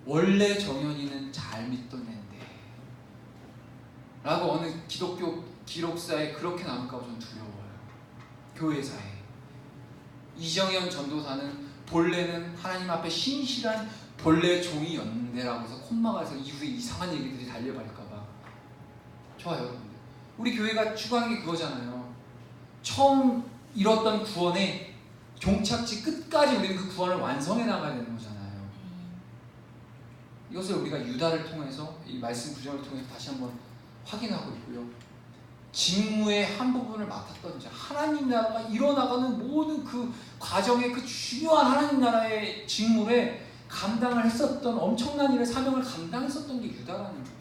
원래 정연이는 잘 믿던 앤데 라고 어느 기독교 기록사에 그렇게 남을까 봐 저는 두려워요. 교회사에 이정현 전도사는 본래는 하나님 앞에 신실한 본래 종이었는데라고 해서 콤마가 해서 이후에 이상한 얘기들이 달려갈까봐. 좋아요, 여러분들. 우리 교회가 추구하는 게 그거잖아요. 처음 이뤘던 구원의 종착지 끝까지 우리는 그 구원을 완성해 나가야 되는 거잖아요. 이것을 우리가 유다를 통해서 이 말씀 구절을 통해서 다시 한번 확인하고 있고요. 직무의 한 부분을 맡았던 자, 하나님 나라가 일어나가는 모든 그 과정의 그 중요한 하나님 나라의 직무에 감당을 했었던 엄청난 일의 사명을 감당했었던 게 유다라는 거예요.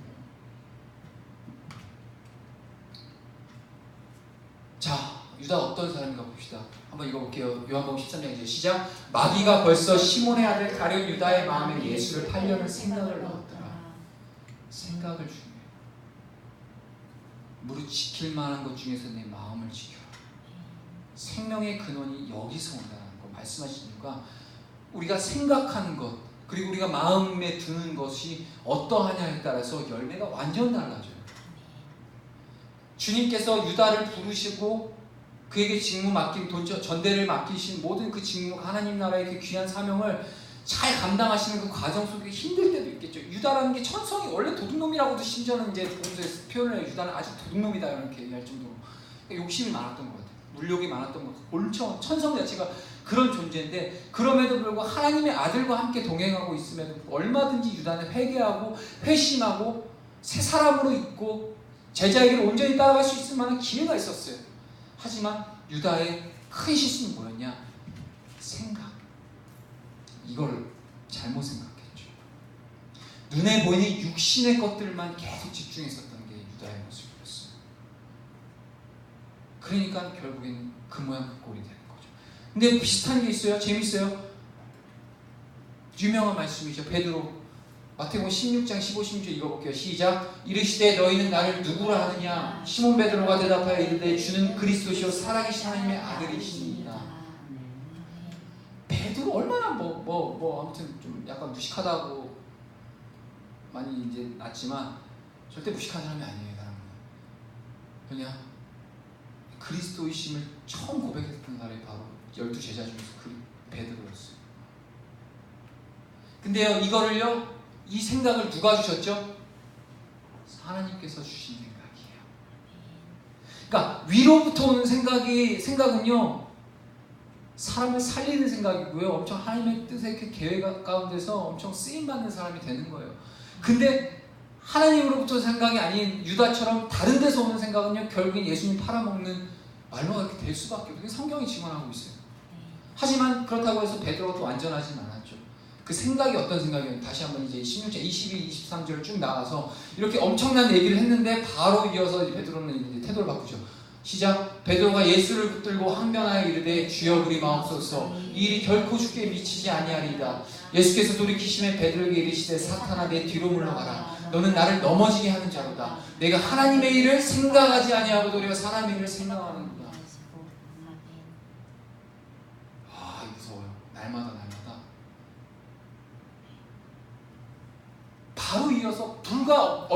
자, 유다 어떤 사람인가 봅시다. 한번 읽어볼게요. 요한복음 13장 이제 시작. 마귀가 벌써 시몬의 아들 가룟 유다의 마음에 예수를 팔려는 생각을 넣었더라. 생각을 중요해요. 무릇 지킬 만한 것 중에서 내 마음을 지켜라. 생명의 근원이 여기서 온다는 거 말씀하시니까 우리가 생각하는 것 그리고 우리가 마음에 드는 것이 어떠하냐에 따라서 열매가 완전 달라져요. 주님께서 유다를 부르시고 그에게 직무 맡긴 전대를 맡기신 모든 그 직무 하나님 나라의 그 귀한 사명을 잘 감당하시는 그 과정 속에 힘들 때도 있겠죠. 유다라는 게 천성이 원래 도둑놈이라고도 심지어는 이제 보면서 표현을 해요. 유다는 아직 도둑놈이다 이렇게 얘기할 정도로 그러니까 욕심이 많았던 것 같아요. 물욕이 많았던 것 같아요. 천성 자체가 그런 존재인데 그럼에도 불구하고 하나님의 아들과 함께 동행하고 있음에도 얼마든지 유다는 회개하고 회심하고 새 사람으로 있고 제자에게로 온전히 따라갈 수 있을 만한 기회가 있었어요. 하지만 유다의 큰 실수는 뭐였냐? 생각. 이걸 잘못 생각했죠. 눈에 보이는 육신의 것들만 계속 집중했었던 게 유다의 모습이었어요. 그러니까 결국에는 그 모양 그 꼴이 되는 거죠. 근데 비슷한 게 있어요. 재밌어요. 유명한 말씀이죠. 베드로 마태복음 16장 15, 16절 읽어볼게요. 시작. 이르시되 너희는 나를 누구라 하느냐? 시몬 베드로가 대답하여 이르되 주는 그리스도시요 살아계신 하나님의 아들이시니이다. 베드로 얼마나 아무튼 좀 약간 무식하다고 많이 이제 났지만 절대 무식한 사람이 아니에요. 사람은. 왜냐? 그리스도이심을 처음 고백했던 사람이 바로 12제자 중에서 그 베드로였어요. 근데요, 이거를요, 이 생각을 누가 주셨죠? 하나님께서 주신 생각이에요. 그러니까 위로부터 오는 생각은요, 사람을 살리는 생각이고요, 엄청 하나님의 뜻의 그 계획 가운데서 엄청 쓰임받는 사람이 되는 거예요. 근데 하나님으로부터 생각이 아닌 유다처럼 다른 데서 오는 생각은요, 결국엔 예수님 팔아먹는 말로가 이렇게 될 수밖에 없어요. 성경이 증언하고 있어요. 하지만 그렇다고 해서 베드로가 또 완전하진 않았죠. 그 생각이 어떤 생각이었는지 다시 한번 이제 16절, 22, 23절을 쭉 나가서 이렇게 엄청난 얘기를 했는데 바로 이어서 베드로는 이제 태도를 바꾸죠. 시작. 베드로가 예수를 붙들고 항변하여 이르되 주여 그리 마옵소서 이 일이 결코 주께 미치지 아니하리이다. 예수께서 돌이키심에 베드로에게 이르시되 사탄아 내 뒤로 물러가라. 너는 나를 넘어지게 하는 자로다. 내가 하나님의 일을 생각하지 아니하고 도리어 사람의 일을 생각하는구나. 아, 무서워요. 날마다 바로 이어서 불과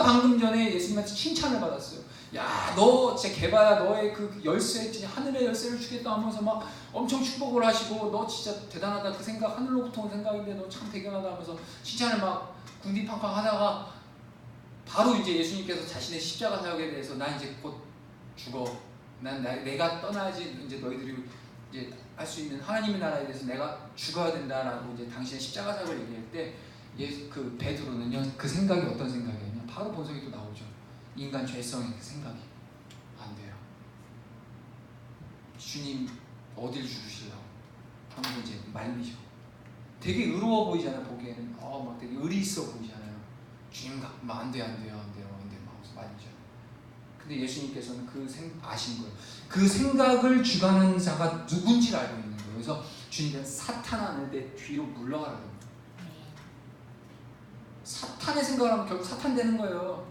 방금 전에 예수님한테 칭찬을 받았어요. 야, 너 진짜 개봐야 너의 그 열쇠, 하늘의 열쇠를 주겠다 하면서 막 엄청 축복을 하시고 너 진짜 대단하다. 그 생각 하늘로부터 온 생각인데 너 참 대견하다 하면서 칭찬을 막 궁디팡팡 하다가 바로 이제 예수님께서 자신의 십자가 사역에 대해서 나 이제 곧 죽어. 내가 떠나야지 이제 너희들이 이제 할 수 있는 하나님의 나라에 대해서 내가 죽어야 된다라고 이제 당신의 십자가 사역을 얘기할 때 그 베드로는요, 그 생각이 어떤 생각이었냐? 바로 본성이 또 나오죠. 인간 죄성의 그 생각이 안 돼요. 주님 어딜 죽으시려고 하면서 이제 말미죠. 되게 의로워 보이잖아요. 보기에는 막 되게 의리 있어 보이잖아요. 주님 안 돼요 하면서 말미죠. 근데 예수님께서는 아신 거예요. 그 생각을 주관하는 자가 누군지를 알고 있는 거예요. 그래서 주님은 사탄아 내 뒤로 물러가라 그럽니다. 사탄의 생각을 하면 결국 사탄 되는 거예요.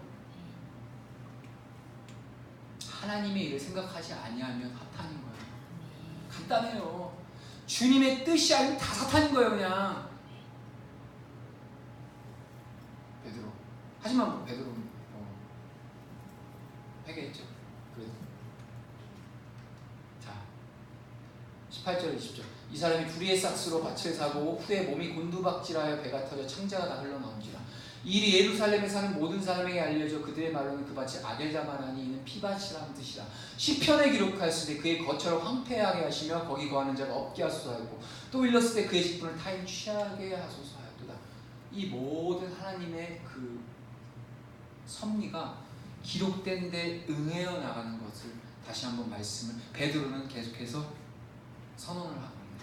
하나님의 일을 생각하지 아니하면 사탄인 거예요. 간단해요. 주님의 뜻이 아니면 다 사탄인 거예요. 그냥 베드로. 하지만 베드로는 회개했죠. 그래도 자 18절 20절 이 사람이 불의의 싹스로 밭을 사고 후에 몸이 곤두박질하여 배가 터져 창자가 다 흘러나온지라. 이 일이 예루살렘에 사는 모든 사람에게 알려져 그들의 말로는 그 밭이 아겔다마나니 이는 피밭이라는 뜻이라. 시편에 기록하였을 때 그의 거처를 황폐하게 하시며 거기 거하는 자가 없게 하소서 하였고 또 일렀을 때 그의 직분을 타인 취하게 하소서 하였도다. 이 모든 하나님의 그 섭리가 기록된 데 응해어 나가는 것을 다시 한번 말씀을 베드로는 계속해서 선언을 하고 있는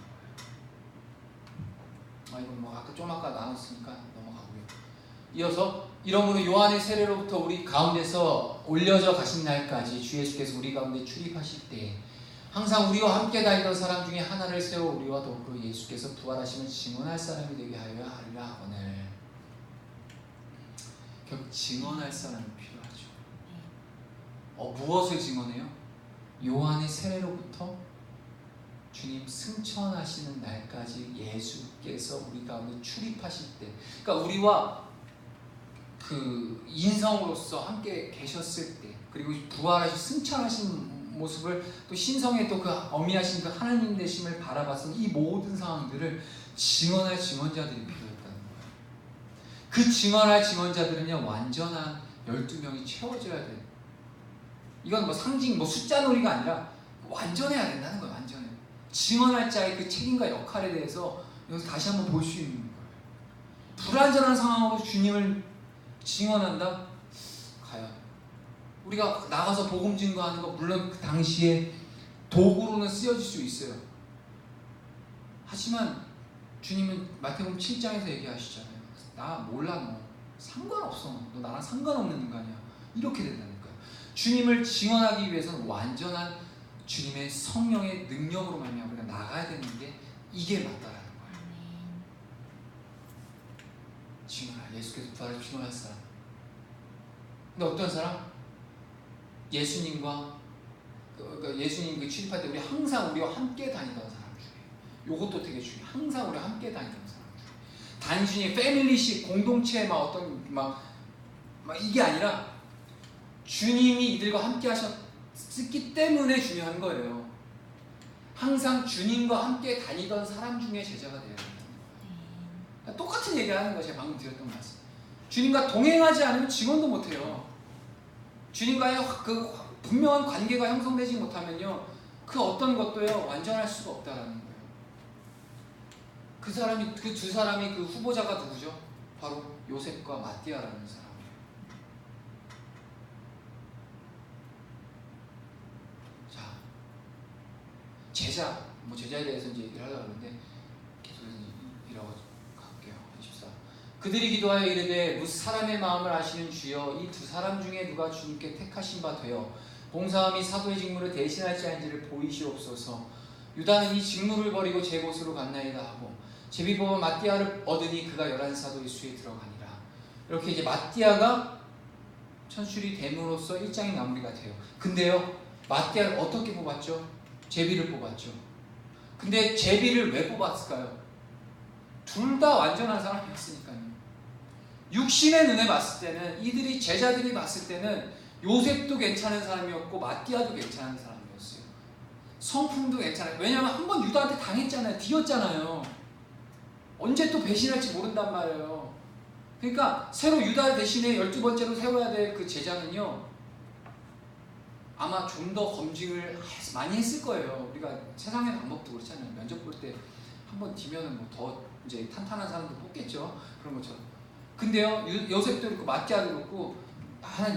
거예요. 이건 아까 좀 나눴으니까 넘어가고요. 이어서 이러므로 요한의 세례로부터 우리 가운데서 올려져 가신 날까지 주 예수께서 우리 가운데 출입하실 때 항상 우리와 함께 다니던 사람 중에 하나를 세워 우리와 더불어 예수께서 부활하시면 증언할 사람이 되게 하려 하리라 하거늘. 결국 증언할 사람이 필요하죠. 무엇을 증언해요? 요한의 세례로부터 주님 승천하시는 날까지 예수께서 우리 가운데 출입하실 때, 그러니까 우리와 그 인성으로서 함께 계셨을 때, 그리고 부활하시 승천하신 모습을 또 신성의 또 그 어미하신 그 하나님 되심을 바라봤던 이 모든 상황들을 증언할 증언자들이 필요했다는 거예요. 그 증언할 증언자들은요 완전한 12명이 채워져야 돼요. 이건 상징 숫자 놀이가 아니라 완전해야 된다는 거예요. 완전해. 증언할 자의 그 책임과 역할에 대해서 여기서 다시 한번 볼 수 있는 거예요. 불완전한 상황으로 주님을 증언한다? 과연 우리가 나가서 복음 증거하는 거 물론 그 당시에 도구로는 쓰여질 수 있어요. 하지만 주님은 마태복음 7장에서 얘기하시잖아요. 나 몰라 너 상관없어. 너 나랑 상관없는 인간이야. 이렇게 된다니까요. 주님을 증언하기 위해서는 완전한 주님의 성령의 능력으로 말미암아 우리가 나가야 되는 게 이게 맞다라는 거예요. 증언할 예수께서 부활을 증언할 사람. 근데 어떤 사람? 예수님과 예수님 그 취입할 때 우리 항상 우리와 함께 다니던 사람 중에 요것도 되게 중요해. 항상 우리와 함께 다니던 사람 중에 단순히 패밀리식 공동체 이게 아니라 주님이 이들과 함께 하셨기 때문에 중요한 거예요. 항상 주님과 함께 다니던 사람 중에 제자가 되어야 된다는 거예요. 똑같은 얘기하는 거예요. 제가 방금 드렸던 말씀. 주님과 동행하지 않으면 증언도 못해요. 주님과의 그 분명한 관계가 형성되지 못하면요 그 어떤 것도요 완전할 수가 없다라는 거예요. 그 두 사람이 그 후보자가 누구죠? 바로 요셉과 마띠아라는 사람이에요. 자, 제자에 대해서 이제 얘기를 하려고 하는데 계속 이라고 갈게요. 24. 그들이 기도하여 이르되 무슨 사람의 마음을 아시는 주여 이 두 사람 중에 누가 주님께 택하신 바 되어 봉사함이 사도의 직무를 대신할지 아닌지를 보이시옵소서. 유다는 이 직무를 버리고 제 곳으로 갔나이다 하고 제비보와 마띠아를 얻으니 그가 11사도의 수에 들어가니라. 이렇게 이제 마띠아가 천술이 됨으로써 1장이 마무리가 돼요. 근데요 마띠아를 어떻게 뽑았죠? 제비를 뽑았죠. 근데 제비를 왜 뽑았을까요? 둘 다 완전한 사람이었으니까요. 육신의 눈에 봤을 때는 이들이 제자들이 봤을 때는 요셉도 괜찮은 사람이었고 마띠아도 괜찮은 사람이었어요. 성품도 괜찮아요. 왜냐하면 한번 유다한테 당했잖아요. 뒤었잖아요. 언제 또 배신할지 모른단 말이에요. 그러니까 새로 유다 대신에 12번째로 세워야 될 그 제자는요 아마 좀 더 검증을 많이 했을 거예요. 우리가 세상의 방법도 그렇잖아요. 면접 볼 때 한번 뒤면은 더 이제 탄탄한 사람도 뽑겠죠. 그런 것처럼. 근데요 요셉도 그렇고 마띠아도 그렇고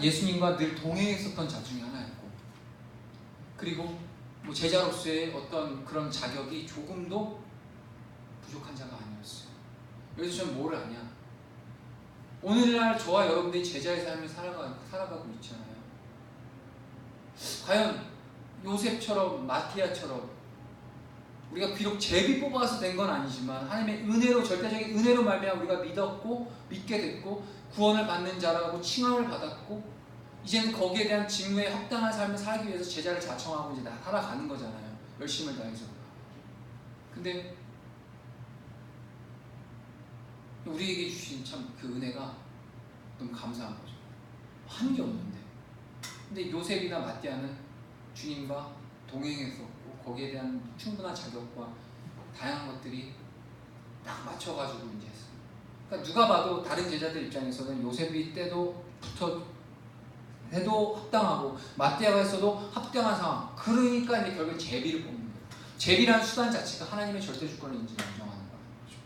예수님과 늘 동행했었던 자 중에 하나였고, 그리고 뭐 제자로서의 어떤 그런 자격이 조금도 부족한 자가 아니었어요. 여기서 저는 뭘 아냐? 오늘날 저와 여러분들이 제자의 삶을 살아가고 있잖아요. 과연 요셉처럼 마티아처럼 우리가 비록 제비 뽑아서 된 건 아니지만 하나님의 은혜로, 절대적인 은혜로 말미암아 우리가 믿었고 믿게 됐고 구원을 받는 자라고 칭함을 받았고 이제는 거기에 대한 직무에 합당한 삶을 살기 위해서 제자를 자청하고 이제 살아가는 거잖아요. 열심을 다해서. 근데 우리에게 주신 참 그 은혜가 너무 감사한 거죠. 한 게 없는데. 근데 요셉이나 마띠아는 주님과 동행했었고 거기에 대한 충분한 자격과 다양한 것들이 딱 맞춰가지고 이제 했어요. 그러니까 누가 봐도 다른 제자들 입장에서는 요셉이 때도 해도 합당하고 마띠아가 했어도 합당한 상황. 그러니까 이제 결국 제비를 뽑는 거예요. 제비라는 수단 자체가 하나님의 절대 주권을 인정하는 거라는 거죠.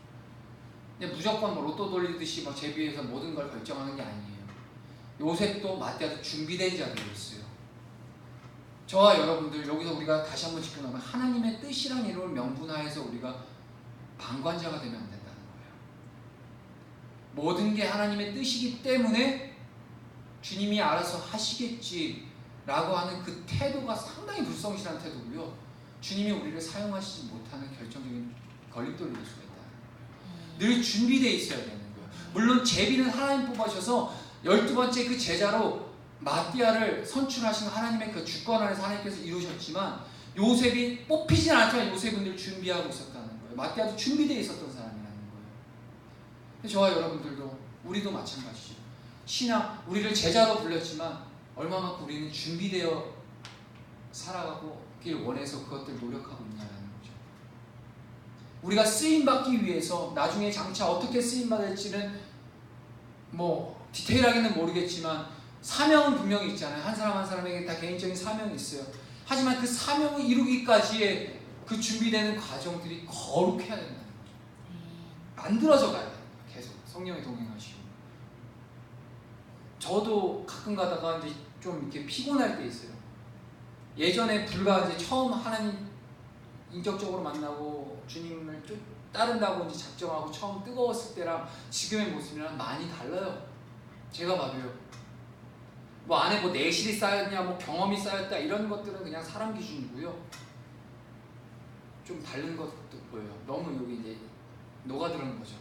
근데 무조건 뭐 로또 돌리듯이 막 제비에서 모든 걸 결정하는 게 아니에요. 요셉도 마띠아도 준비된 자들이었어요. 저와 여러분들 여기서 우리가 다시 한번 짚어나가면 하나님의 뜻이란 이름을 명분하에서 우리가 방관자가 되면 안 된다는 거예요. 모든 게 하나님의 뜻이기 때문에 주님이 알아서 하시겠지라고 하는 그 태도가 상당히 불성실한 태도고요. 주님이 우리를 사용하시지 못하는 결정적인 걸림돌이 될 수가 있다는 거예요. 늘 준비되어 있어야 되는 거예요. 물론 제비는 하나님 뽑아셔서 12번째 그 제자로 마띠아를 선출하신 하나님의 그 주권 안에서 하나님께서 이루셨지만 요셉이 뽑히진 않았지만 요셉은 늘 준비하고 있었다는 거예요. 마띠아도 준비되어 있었던 사람이라는 거예요. 저와 여러분들도 우리도 마찬가지죠. 신앙, 우리를 제자로 불렸지만 얼마만큼 우리는 준비되어 살아가길 원해서 그것들 노력하고 있냐는 거죠. 우리가 쓰임받기 위해서 나중에 장차 어떻게 쓰임받을지는 뭐 디테일하게는 모르겠지만 사명은 분명히 있잖아요. 한 사람 한 사람에게 다 개인적인 사명이 있어요. 하지만 그 사명을 이루기까지의 그 준비되는 과정들이 거룩해야 된다는 거죠. 만들어져 가야 돼요. 계속 성령이 동행하시고. 저도 가끔 가다가 이제 좀 이렇게 피곤할 때 있어요. 예전에 불과 이제 처음 하나님 인격적으로 만나고 주님을 따른다고 이제 작정하고 처음 뜨거웠을 때랑 지금의 모습이랑 많이 달라요. 제가 봐도요. 뭐 안에 뭐 내실이 쌓였냐, 뭐 경험이 쌓였다 이런 것들은 그냥 사람 기준이고요. 좀 다른 것도 보여요. 너무 여기 이제 녹아들어는 거죠.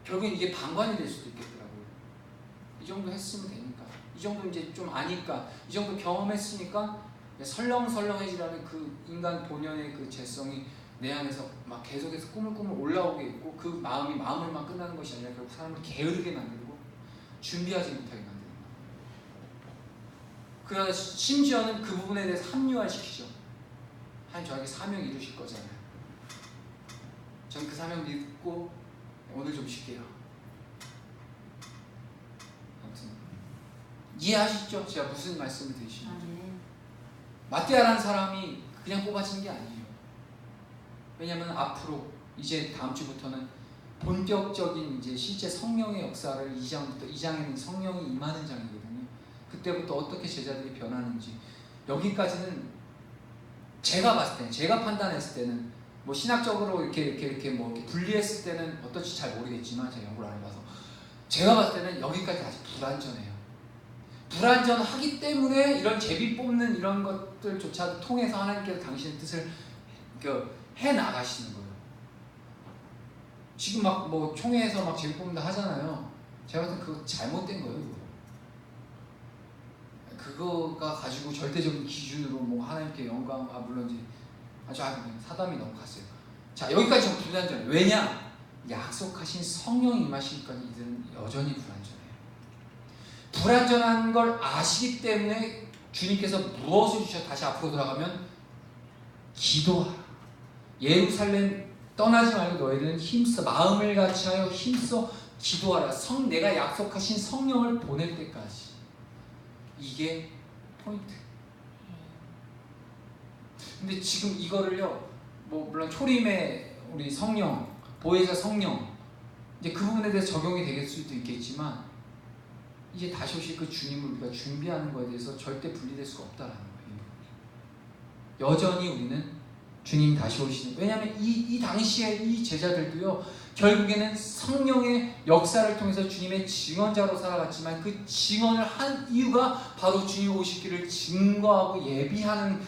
결국엔 이게 방관이 될 수도 있겠더라고요. 이 정도 했으면 되니까, 이 정도 이제 좀 아니까, 이 정도 경험했으니까 설렁설렁해지라는 그 인간 본연의 그 재성이 내 안에서 막 계속해서 꾸물꾸물 올라오게 있고 그 마음이 마음으로만 끝나는 것이 아니라 결국 사람을 게으르게 만들고 준비하지 못하게 만드는 거예요. 그러다 심지어는 그 부분에 대해서 합리화시키죠. 하나님 저에게 사명 이루실 거잖아요. 전 그 사명 믿고 오늘 좀 쉴게요. 아무튼 이해하시죠? 제가 무슨 말씀을 드리시는지. 마띠아라는 사람이 그냥 뽑아진 게 아니에요. 왜냐하면 앞으로 이제 다음 주부터는 본격적인 이제 실제 성령의 역사를 2장에는 성령이 임하는 장이거든요. 그때부터 어떻게 제자들이 변하는지, 여기까지는 제가 봤을 때는, 제가 판단했을 때는 뭐 신학적으로 이렇게 뭐 이렇게 분리했을 때는 어떨지 잘 모르겠지만 제가 연구를 안 해봐서 제가 봤을 때는 여기까지 아직 불완전해요. 불완전하기 때문에 이런 제비 뽑는 이런 것들조차 통해서 하나님께서 당신의 뜻을 해 나가시는 거예요. 지금 막 뭐 총회에서 막 제비 뽑는다 하잖아요. 제가 봤을 때 그거 잘못된 거예요. 그거가 가지고 절대적인 기준으로 뭐 하나님께 영광, 물론 이제 아주 사담이 너무 갔어요. 자, 여기까지 좀 불완전해요. 왜냐? 약속하신 성령이 임하시니까 이들은 여전히 불완전해요. 불완전한 걸 아시기 때문에 주님께서 무엇을 주셔 다시 앞으로 돌아가면 기도하라. 예루살렘 떠나지 말고 너희는 힘써 마음을 같이하여 힘써 기도하라. 내가 약속하신 성령을 보낼 때까지. 이게 포인트. 근데 지금 이거를요, 뭐 물론 초림의 우리 성령, 보혜사 성령, 이제 그 부분에 대해서 적용이 될 수도 있겠지만 이제 다시 오실 그 주님을 우리가 준비하는 것에 대해서 절대 분리될 수가 없다라는 거예요. 여전히 우리는 주님 다시 오시는, 왜냐하면 이 당시에 이 제자들도요 결국에는 성령의 역사를 통해서 주님의 증언자로 살아갔지만 그 증언을 한 이유가 바로 주님 오시기를 증거하고 예비하는,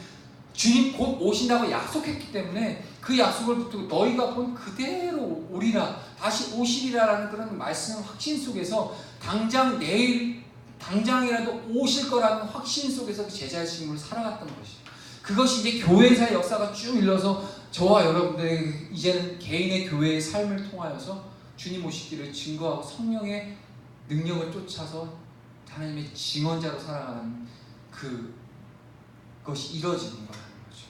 주님 곧 오신다고 약속했기 때문에 그 약속을 붙들고 너희가 본 그대로 오리라, 다시 오시리라라는 그런 말씀 확신 속에서 당장 내일 당장이라도 오실 거라는 확신 속에서 그 제자의 삶을 살아갔던 것이죠. 그것이 이제 교회사의 역사가 쭉 일러서 저와 여러분들의 이제는 개인의 교회의 삶을 통하여서 주님 오시기를 증거하고 성령의 능력을 쫓아서 하나님의 증언자로 살아가는 그것이 이루어지는 거라는 거죠.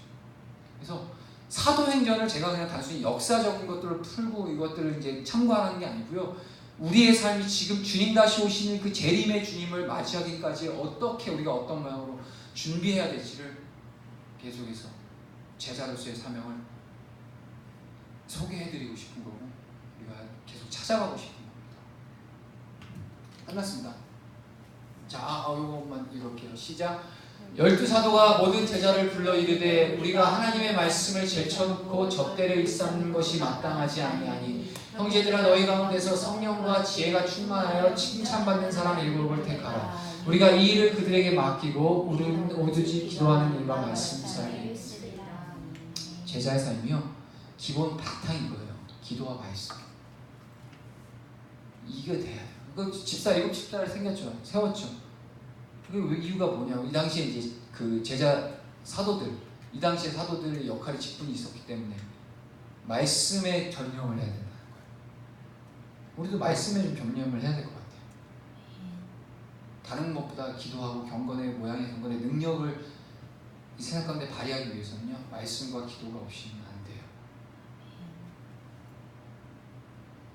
그래서 사도행전을 제가 그냥 단순히 역사적인 것들을 풀고 이것들을 이제 참고하는 게 아니고요. 우리의 삶이 지금 주님 다시 오시는 그 재림의 주님을 맞이하기까지 어떻게 우리가 어떤 모양으로 준비해야 될지를 계속해서 제자로서의 사명을 소개해드리고 싶은 거고 우리가 계속 찾아가고 싶은 겁니다. 끝났습니다. 자, 이것만 읽을게요. 시작. 12사도가 모든 제자를 불러 이르되 우리가 하나님의 말씀을 제쳐놓고 접대를 일삼는 것이 마땅하지 아니하니 형제들아 너희 가운데서 성령과 지혜가 충만하여 칭찬받는 사람 7을 택하라. 우리가 이 일을 그들에게 맡기고 우리는 오두지 기도하는 일과 말씀 사이에. 제자의 삶이요 기본 바탕인 거예요. 기도와 말씀. 이게 돼야 돼요. 그 집사 7집사를 세웠죠. 그게 이유가 뭐냐고, 이 당시에 이제 그 제자 사도들, 이 당시에 사도들의 역할이 직분이 있었기 때문에 말씀에 전념을 해야 된다는 거예요. 우리도 말씀에 좀 전념을 해야 될 것 같아요. 다른 것보다 기도하고 경건의 모양의 경건의 능력을 이 세상 가운데 발휘하기 위해서는요 말씀과 기도가 없이는 안 돼요.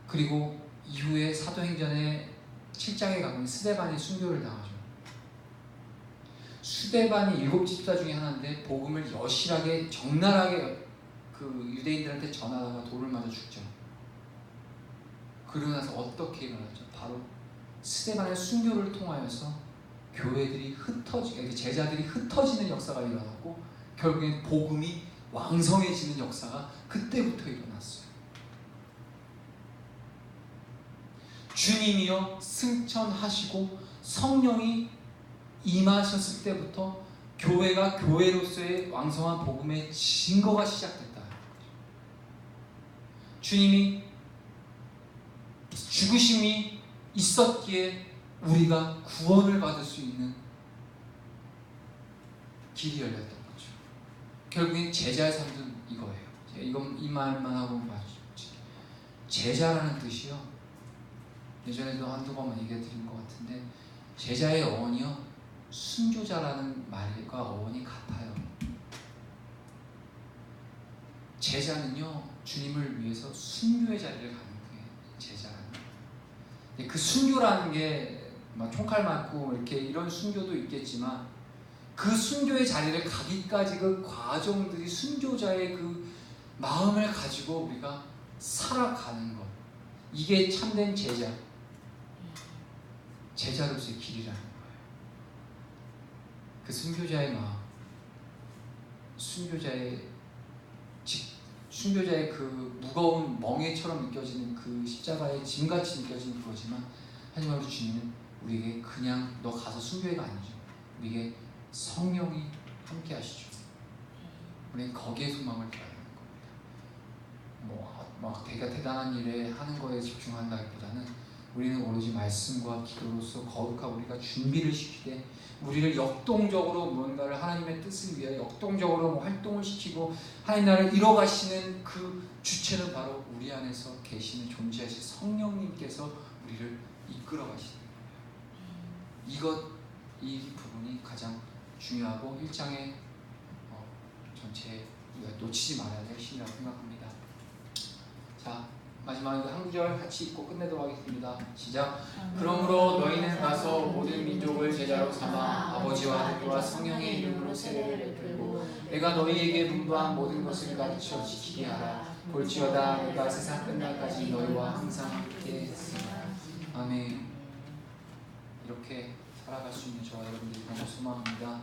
그리고 이후에 사도행전의 7장에 가면 스데반이 순교를 당하죠. 스데반이 7집사 중에 하나인데 복음을 여실하게 적나라하게 그 유대인들한테 전하다가 돌을 맞아 죽죠. 그러고 나서 어떻게 일어났죠? 바로 스데반의 순교를 통하여서 교회들이 흩어지게, 제자들이 흩어지는 역사가 일어났고 결국엔 복음이 왕성해지는 역사가 그때부터 일어났어요. 주님이요 승천하시고 성령이 임하셨을 때부터 교회가 교회로서의 왕성한 복음의 증거가 시작됐다. 주님이 죽으심이 있었기에 우리가 구원을 받을 수 있는 길이 열렸던 거죠. 결국엔 제자의 삶도 이거예요. 이 말만 하고 마치죠. 제자라는 뜻이요. 예전에도 한두 번만 얘기해 드린 것 같은데 제자의 어원이요. 순교자라는 말과 어원이 같아요. 제자는요. 주님을 위해서 순교의 자리를 가는 게 제자라는 거예요. 그 순교라는 게 막 총칼 맞고 이렇게 이런 순교도 있겠지만 그 순교의 자리를 가기까지 그 과정들이 순교자의 그 마음을 가지고 우리가 살아가는 것, 이게 참된 제자로서의 길이라는 거예요. 그 순교자의 마음, 순교자의 그 무거운 멍에처럼 느껴지는 그 십자가의 짐같이 느껴지는 그거지만 하지만 우리 주님은 우리에게 그냥 너 가서 순교해가 아니죠. 우리에게 성령이 함께 하시죠. 우리는 거기에 소망을 둬야 되는 겁니다. 막 되게 대단한 일에 하는 거에 집중한다기보다는 우리는 오로지 말씀과 기도로서 거룩하고 우리가 준비를 시키되 우리를 역동적으로 뭔가를 하나님의 뜻을 위해 역동적으로 활동을 시키고 하나님 나라를 이뤄가시는 그 주체는 바로 우리 안에서 계시는 존재하신 성령님께서 우리를 이끌어 가시는 거예요. 이 부분이 가장 중요하고 1장의 전체에 우리가 놓치지 말아야 될 핵심이라고 생각합니다. 자, 마지막에 한 구절 같이 읽고 끝내도록 하겠습니다. 시작. 그러므로 너희는 가서 모든 민족을 제자로 삼아 아버지와 아들과 성령의 이름으로 세례를 베풀고 내가 너희에게 분부한 모든 것을 가르쳐 지키게 하라. 볼지어다 내가 세상 끝날까지 너희와 항상 함께 있으리라. 아멘. 이렇게 살아갈 수 있는 저와 여러분들이 너무 소망합니다.